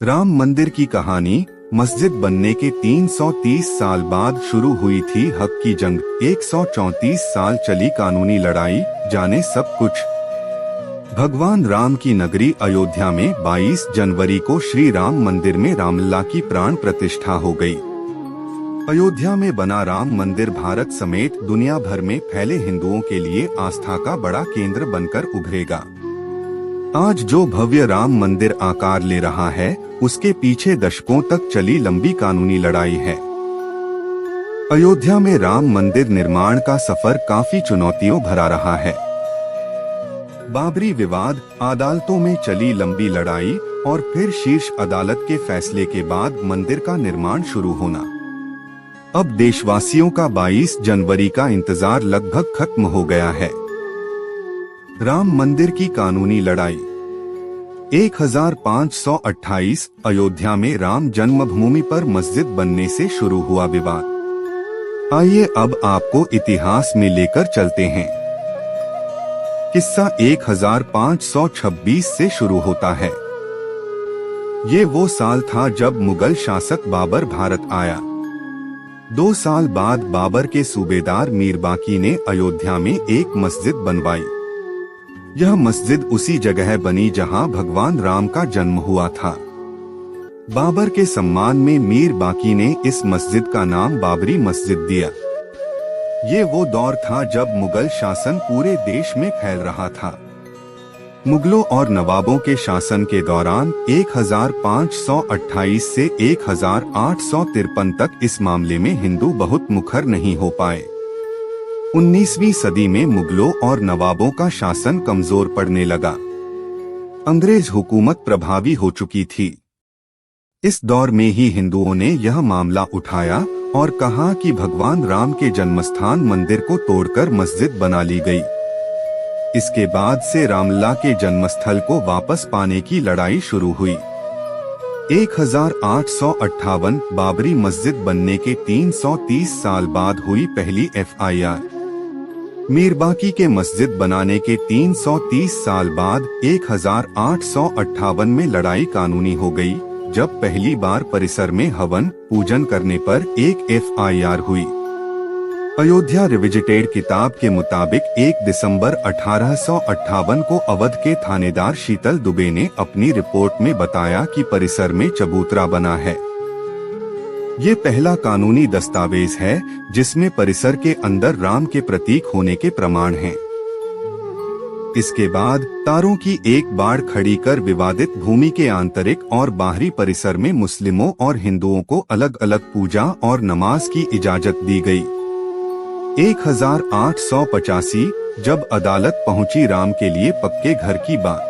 राम मंदिर की कहानी मस्जिद बनने के 330 साल बाद शुरू हुई थी हक की जंग। 134 साल चली कानूनी लड़ाई, जाने सब कुछ। भगवान राम की नगरी अयोध्या में 22 जनवरी को श्री राम मंदिर में रामलला की प्राण प्रतिष्ठा हो गई। अयोध्या में बना राम मंदिर भारत समेत दुनिया भर में फैले हिंदुओं के लिए आस्था का बड़ा केंद्र बनकर उभरेगा। आज जो भव्य राम मंदिर आकार ले रहा है, उसके पीछे दशकों तक चली लंबी कानूनी लड़ाई है। अयोध्या में राम मंदिर निर्माण का सफर काफी चुनौतियों भरा रहा है। बाबरी विवाद, अदालतों में चली लंबी लड़ाई और फिर शीर्ष अदालत के फैसले के बाद मंदिर का निर्माण शुरू होना। अब देशवासियों का 22 जनवरी का इंतजार लगभग खत्म हो गया है। राम मंदिर की कानूनी लड़ाई। 1528 अयोध्या में राम जन्मभूमि पर मस्जिद बनने से शुरू हुआ विवाद। आइए अब आपको इतिहास में लेकर चलते हैं। किस्सा 1526 से शुरू होता है। ये वो साल था जब मुगल शासक बाबर भारत आया। 2 साल बाद बाबर के सूबेदार मीर बाकी ने अयोध्या में एक मस्जिद बनवाई। यह मस्जिद उसी जगह बनी जहां भगवान राम का जन्म हुआ था। बाबर के सम्मान में मीर बाकी ने इस मस्जिद का नाम बाबरी मस्जिद दिया। ये वो दौर था जब मुगल शासन पूरे देश में फैल रहा था। मुगलों और नवाबों के शासन के दौरान 1528 से 1853 तक इस मामले में हिंदू बहुत मुखर नहीं हो पाए। 19वीं सदी में मुगलों और नवाबों का शासन कमजोर पड़ने लगा। अंग्रेज हुकूमत प्रभावी हो चुकी थी। इस दौर में ही हिंदुओं ने यह मामला उठाया और कहा कि भगवान राम के जन्मस्थान मंदिर को तोड़कर मस्जिद बना ली गई। इसके बाद से रामलला के जन्मस्थल को वापस पाने की लड़ाई शुरू हुई। 1858 बाबरी मस्जिद बनने के 330 साल बाद हुई पहली FIR। मीर बाकी के मस्जिद बनाने के 330 साल बाद 1858 में लड़ाई कानूनी हो गई, जब पहली बार परिसर में हवन पूजन करने पर एक FIR हुई। अयोध्या रिविजिटेड किताब के मुताबिक 1 दिसंबर 1858 को अवध के थानेदार शीतल दुबे ने अपनी रिपोर्ट में बताया कि परिसर में चबूतरा बना है। ये पहला कानूनी दस्तावेज है जिसमें परिसर के अंदर राम के प्रतीक होने के प्रमाण हैं। इसके बाद तारों की एक बाड़ खड़ी कर विवादित भूमि के आंतरिक और बाहरी परिसर में मुस्लिमों और हिंदुओं को अलग अलग पूजा और नमाज की इजाजत दी गई। 1885 जब अदालत पहुंची राम के लिए पक्के घर की बात।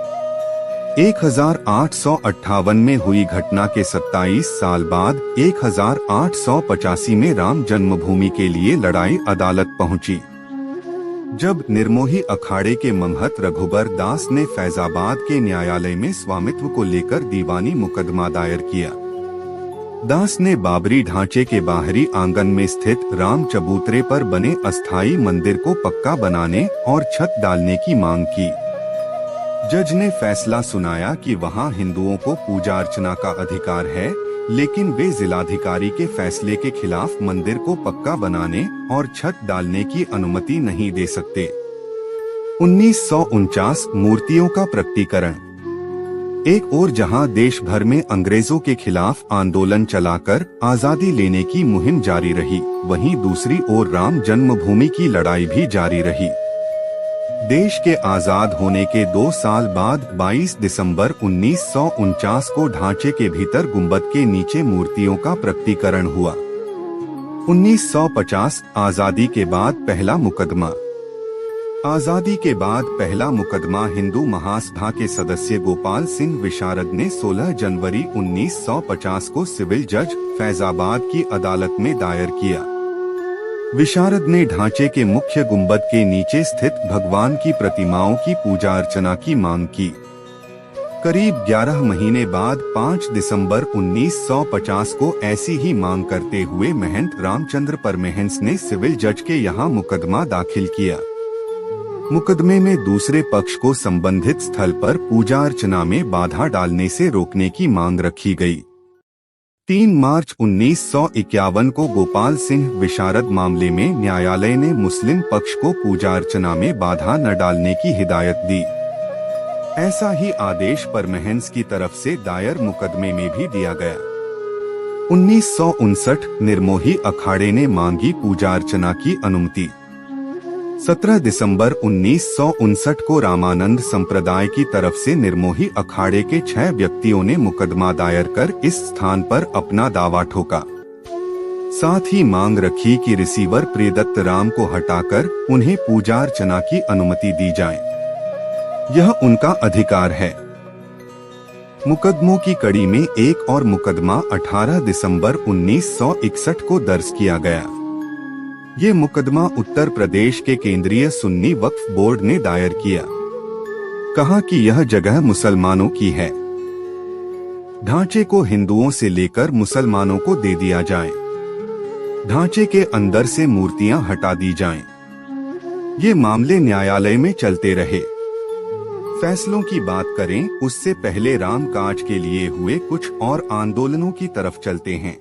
1858 में हुई घटना के 27 साल बाद 1885 में राम जन्मभूमि के लिए लड़ाई अदालत पहुंची। जब निर्मोही अखाड़े के महंत रघुबर दास ने फैजाबाद के न्यायालय में स्वामित्व को लेकर दीवानी मुकदमा दायर किया। दास ने बाबरी ढांचे के बाहरी आंगन में स्थित राम चबूतरे पर बने अस्थायी मंदिर को पक्का बनाने और छत डालने की मांग की। जज ने फैसला सुनाया कि वहां हिंदुओं को पूजा अर्चना का अधिकार है, लेकिन वे जिलाधिकारी के फैसले के खिलाफ मंदिर को पक्का बनाने और छत डालने की अनुमति नहीं दे सकते। 1949 मूर्तियों का प्रकटीकरण। एक ओर जहां देश भर में अंग्रेजों के खिलाफ आंदोलन चलाकर आजादी लेने की मुहिम जारी रही, वहीं दूसरी ओर राम जन्मभूमि की लड़ाई भी जारी रही। देश के आजाद होने के 2 साल बाद 22 दिसंबर 1949 को ढांचे के भीतर गुंबद के नीचे मूर्तियों का प्रकटीकरण हुआ। 1950 आजादी के बाद पहला मुकदमा। आजादी के बाद पहला मुकदमा हिंदू महासभा के सदस्य गोपाल सिंह विशारद ने 16 जनवरी 1950 को सिविल जज फैजाबाद की अदालत में दायर किया। विशारद ने ढांचे के मुख्य गुंबद के नीचे स्थित भगवान की प्रतिमाओं की पूजा अर्चना की मांग की। करीब 11 महीने बाद 5 दिसंबर 1950 को ऐसी ही मांग करते हुए महंत रामचंद्र परमहंस ने सिविल जज के यहाँ मुकदमा दाखिल किया। मुकदमे में दूसरे पक्ष को संबंधित स्थल पर पूजा अर्चना में बाधा डालने से रोकने की मांग रखी गई। 3 मार्च 1951 को गोपाल सिंह विशारद मामले में न्यायालय ने मुस्लिम पक्ष को पूजा अर्चना में बाधा न डालने की हिदायत दी। ऐसा ही आदेश परमहंस की तरफ से दायर मुकदमे में भी दिया गया। 1959 निर्मोही अखाड़े ने मांगी पूजा अर्चना की अनुमति। 17 दिसंबर 1959 को रामानंद संप्रदाय की तरफ से निर्मोही अखाड़े के 6 व्यक्तियों ने मुकदमा दायर कर इस स्थान पर अपना दावा ठोका। साथ ही मांग रखी कि रिसीवर प्रियदत्त राम को हटाकर उन्हें पूजा अर्चना की अनुमति दी जाए। यह उनका अधिकार है। मुकदमों की कड़ी में एक और मुकदमा 18 दिसंबर 1961 को दर्ज किया गया। ये मुकदमा उत्तर प्रदेश के केंद्रीय सुन्नी वक्फ बोर्ड ने दायर किया। कहा कि यह जगह मुसलमानों की है। ढांचे को हिंदुओं से लेकर मुसलमानों को दे दिया जाए। ढांचे के अंदर से मूर्तियां हटा दी जाएं। ये मामले न्यायालय में चलते रहे। फैसलों की बात करें उससे पहले रामकाज के लिए हुए कुछ और आंदोलनों की तरफ चलते हैं।